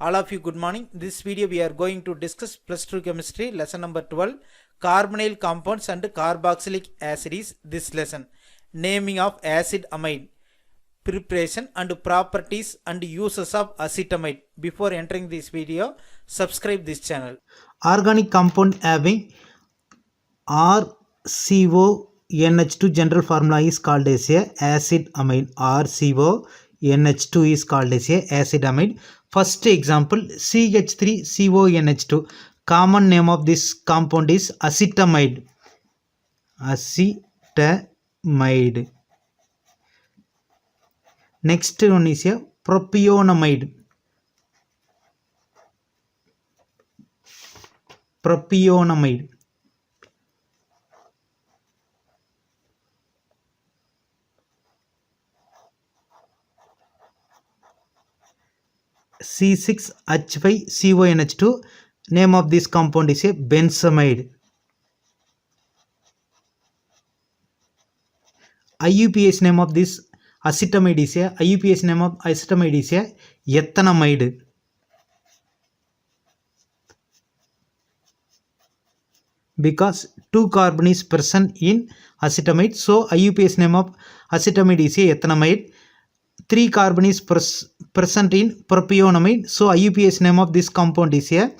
All of you, good morning. This video we are going to discuss plus 2 chemistry lesson number 12, carbonyl compounds and carboxylic acids. This lesson, naming of acid amide, preparation and properties and uses of acetamide. Before entering this video, subscribe this channel. Organic compound having RCONH2 general formula is called as a acid amide. RCONH2 is called as a acid amide. First example, CH3CONH2. Common name of this compound is acetamide. Acetamide. Next one is a propionamide. Propionamide. C6H5CONH2. Name of this compound is a benzamide. IUPAC name of this acetamide is a ethanamide. Because 2 carbon is present in acetamide, so IUPAC name of acetamide is a ethanamide. 3 carbon is present in propionamide, so IUPAC name of this compound is a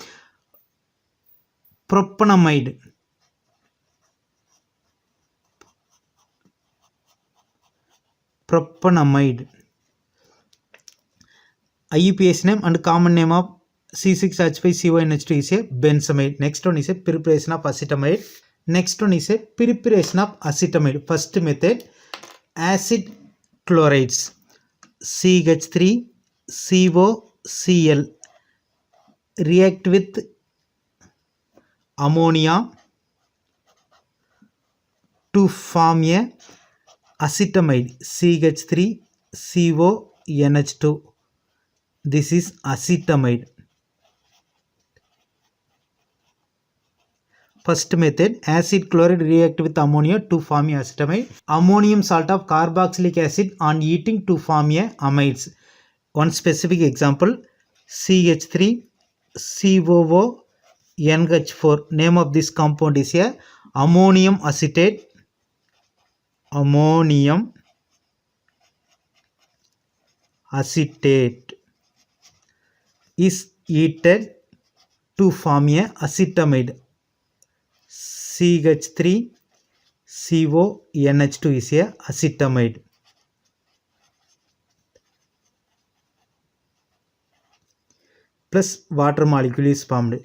propanamide. IUPAC name and common name of C6H5CONH2 is a benzamide. Next one is a preparation of acetamide. First method, acid chlorides. CH3COCl react with ammonia to form a acetamide, CH3CONH2. This is acetamide. First method, acid chloride react with ammonia to form a acetamide. Ammonium salt of carboxylic acid on heating to form a amides. One specific example, CH3COONH4. Name of this compound is a ammonium acetate. Ammonium acetate is heated to form a acetamide. CH3CONH2 is a acetamide. Plus water molecule is formed.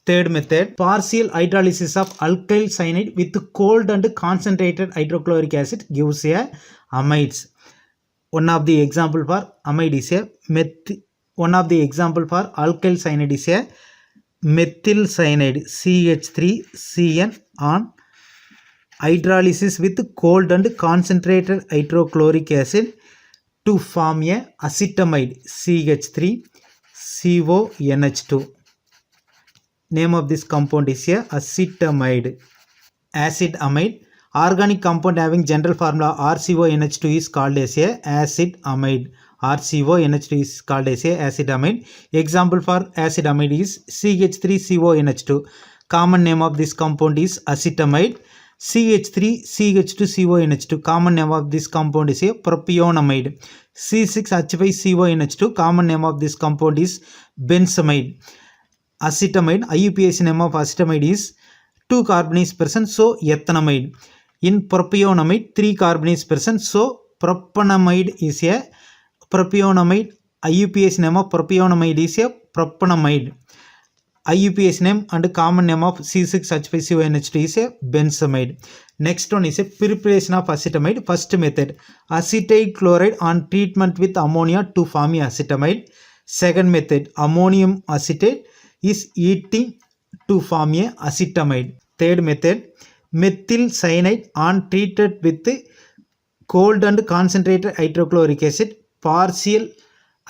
Third method, partial hydrolysis of alkyl cyanide with cold and concentrated hydrochloric acid gives a amides. One of the example for amide is a one of the example for alkyl cyanide is a methyl cyanide, CH3CN, on hydrolysis with cold and concentrated hydrochloric acid to form a acetamide, CH3CONH2. Name of this compound is a acetamide. Acid amide. Organic compound having general formula RCONH2 is called as a acid amide. RCONH2 is called as a acid amide. Example for acid amide is CH3CONH2. Common name of this compound is acetamide. CH3CH2CONH2. Common name of this compound is a propionamide. C6H5CONH2. Common name of this compound is benzamide. Acetamide. IUPAC name of acetamide is 2 carbon is present, so ethanamide. In propionamide, 3 carbon is present, so propanamide is a propionamide. IUPAC name of propionamide is a propanamide. IUPAC name and common name of C6H5CONH2 is a benzamide. Next one is a preparation of acetamide. First method, acetyl chloride on treatment with ammonia to form a acetamide. Second method, ammonium acetate is heating to form a acetamide. Third method, methyl cyanide on treated with cold and concentrated hydrochloric acid, partial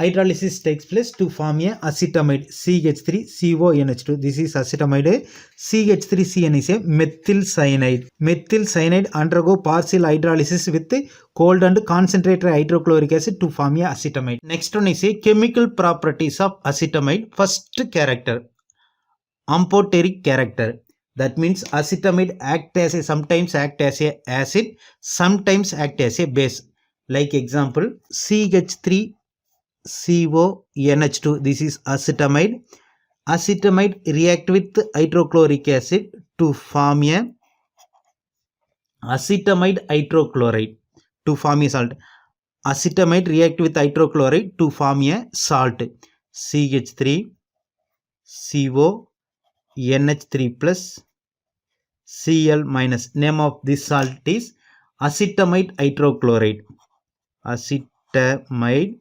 hydrolysis takes place to form a acetamide CH3CONH2. This is acetamide. CH3CN is a methyl cyanide. Methyl cyanide undergo partial hydrolysis with cold and concentrated hydrochloric acid to form a acetamide. Next one is a chemical properties of acetamide. First character, amphoteric character. That means acetamide sometimes act as a acid, sometimes act as a base. Like example, CH3CONH2. This is acetamide. Acetamide react with hydrochloric acid to form a acetamide hydrochloride to form a salt. Acetamide react with hydrochloride to form a salt. CH3CONH3 plus Cl minus. Name of this salt is acetamide hydrochloride. Acetamide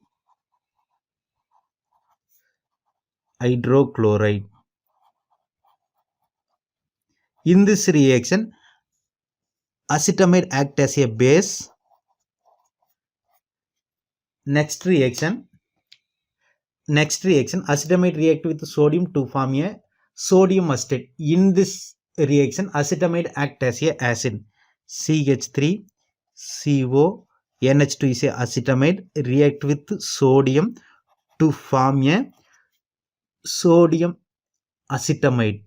hydrochloride. In this reaction, acetamide act as a base. Next reaction, acetamide react with sodium to form a sodium acetate. In this reaction, acetamide act as a acid. CH3CONH2 is a acetamide react with sodium to form a sodium acetamide.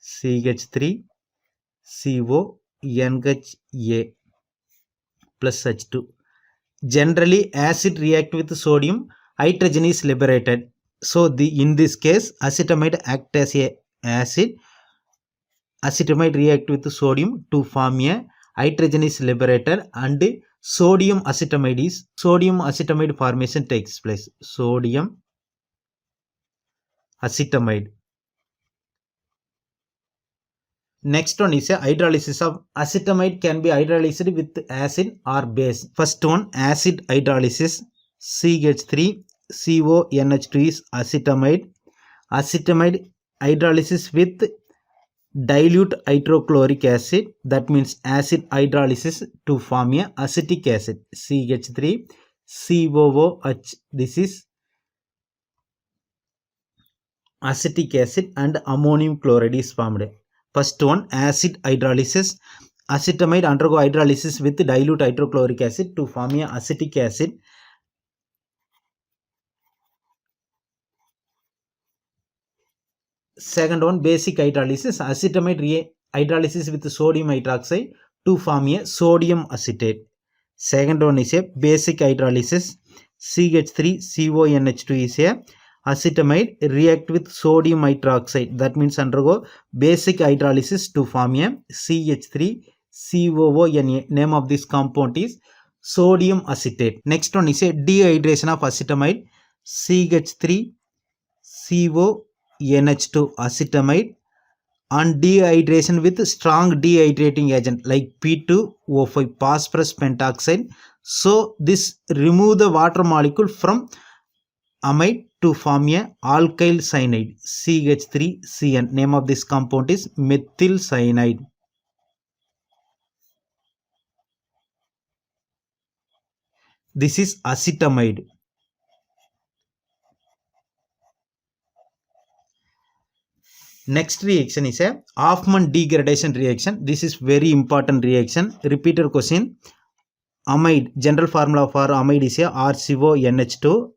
CH3CONHA plus H2. Generally, acid react with sodium, hydrogen is liberated. So in this case, acetamide act as a acid. Acetamide react with sodium to form a hydrogen is liberated, and sodium acetamide formation takes place. Sodium acetamide. Next one is a hydrolysis of acetamide can be hydrolyzed with acid or base. First one, acid hydrolysis. CH3CONH2 is acetamide. Acetamide hydrolysis with dilute hydrochloric acid. That means acid hydrolysis to form a acetic acid. CH3COOH. This is acetic acid and ammonium chloride is formed. First one, acid hydrolysis. Acetamide undergo hydrolysis with dilute hydrochloric acid to form a acetic acid. Second one, basic hydrolysis. Acetamide hydrolysis with sodium hydroxide to form a sodium acetate. Second one is a basic hydrolysis. CH3CONH2 is a acetamide react with sodium hydroxide. That means undergo basic hydrolysis to form a CH3COONA. Name of this compound is sodium acetate. Next one is a dehydration of acetamide. CH3CONH2 acetamide on dehydration with strong dehydrating agent like P2O5 phosphorus pentoxide. So this remove the water molecule from amide to form a alkyl cyanide. CH3CN. Name of this compound is methyl cyanide. This is acetamide. Next reaction is a Hoffman degradation reaction. This is very important reaction. Repeated question. Amide. General formula for amide is a RCONH2.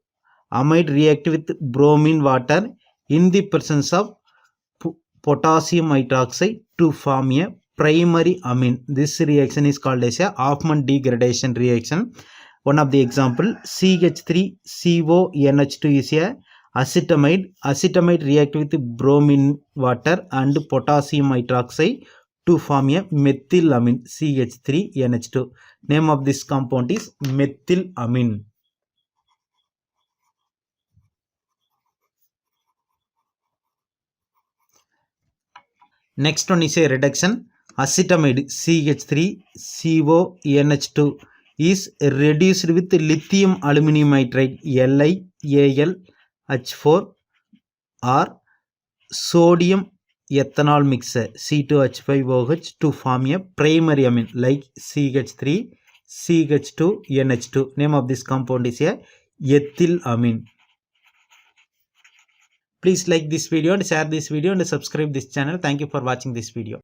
Amide react with bromine water in the presence of potassium hydroxide to form a primary amine. This reaction is called as a Hoffman degradation reaction. One of the example, CH3CONH2 is a acetamide. Acetamide react with bromine water and potassium hydroxide to form a methylamine. CH3NH2. Name of this compound is methylamine. Next one is a reduction. Acetamide CH3CONH2 is reduced with lithium aluminum nitride LiAlH4 or sodium ethanol mixture C2H5OH to form a primary amine like CH3CH2NH2. Name of this compound is a ethylamine. Please like this video and share this video and subscribe this channel. Thank you for watching this video.